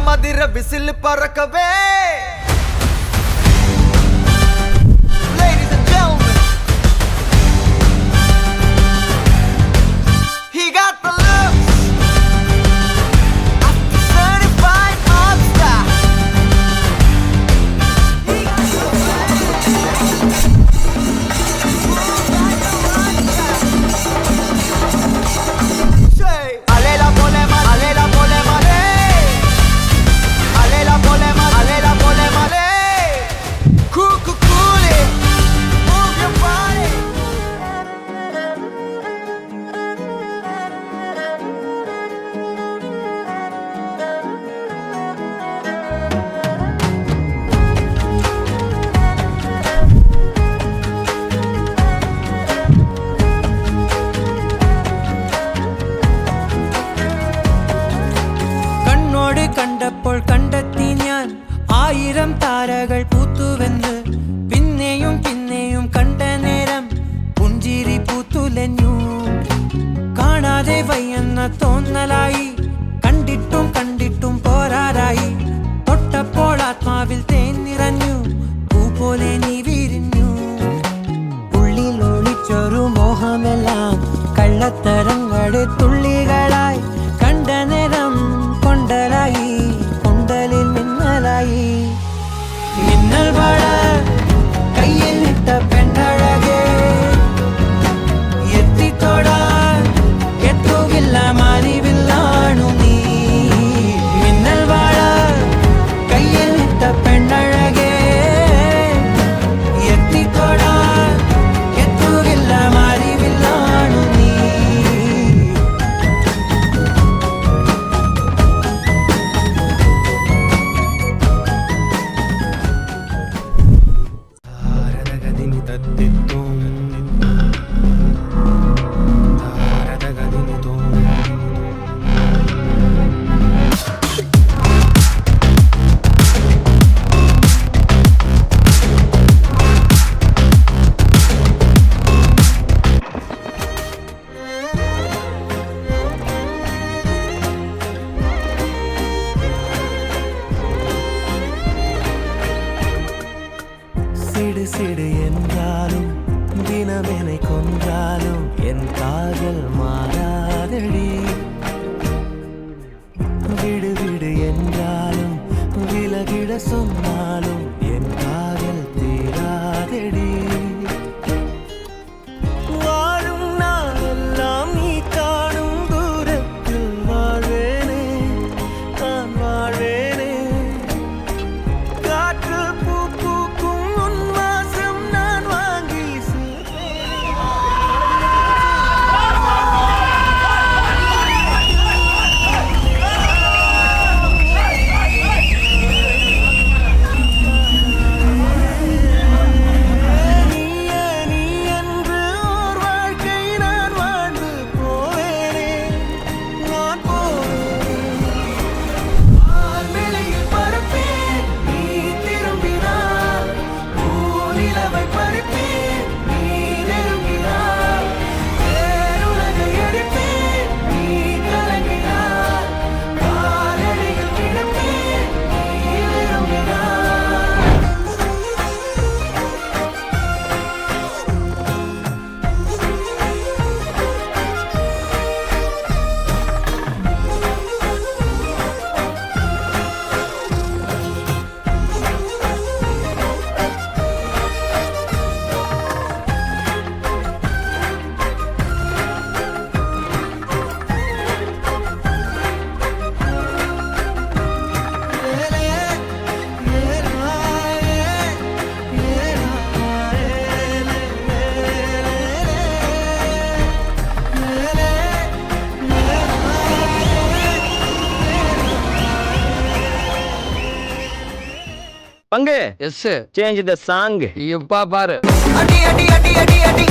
மதிர whistle பறக்கவே Ladies and gentlemen, he got the looks of the certified monster. He got the say alela pole male alela pole male cool it, move your body. കണ്ണോട് കണ്ടപ്പോൾ കണ്ടെത്തി ഞാൻ 1000 താരകൾ പൂത്തുവെന്ന് പിന്നെയും പിന്നെയും കണ്ട നേരം പുഞ്ചിരി പൂത്തുലഞ്ഞു കാണാതെ വയ്യെന്ന തോന്നലായി കണ്ടിട്ടും കണ്ടിട്ടും പോരാറായി തൊട്ടപ്പോൾ ആത്മാവിൽ തേൻ നിറഞ്ഞു പൂ പോലെ നീ വിരിഞ്ഞു ഉള്ളിൽ ഒളിച്ചൊരു മോഹമെല്ലാം കള്ളത്തരങ്ങളുടെ തുള്ളികളായി കണ്ട നേരം കൊണ്ടലായി കൊണ്ടലിൽ മിന്നലായി മിന്നൽ വള കയ്യിൽ ഇട്ട പെണ്ണഴകേ എത്തിത്തൊടാൻ എത്തുകില്ല മാറിവില്ലാണു നീ മിന്നൽ വള കയ്യിൽ ഇട്ട പെണ്ണഴകേ എത്തിത്തൊടാൻ എത്തുകില്ല മാറിവില്ലാണു നീ சிடு சிடு என்றாலும் தினமெனை கொன்றாலும் என் காதல் மாறாதடி விடு விடு என்றாலும் விலகிட சொன்னாலும் என் காதல் தீராதடி வாழும் நாளெல்லாம் நீ காணும் தூரத்தில் வாழ்வேனே நான் வாழ்வேனே காற்றில் பூ பூக்கும் உன் வாசம் நான் வாங்கி நீ என்று ஓர் வாழ்க்கை நான் வாழ்ந்து போவேனே நான் போவேனே ஆழ்விளையில் பறப்பேன் நீ திரும்பினார் பூநிலவை பறிப்பேன் நீ நெருங்கினார் பேருலகை அடிப்பேன் நீ கலங்கினார் காலடியில் கிடப்பேன் நீ விரும்பினார் பங்கு எஸ் சேஞ்ச் த சாங் இப்பா பாரு அடி அடி அடி அடி அடி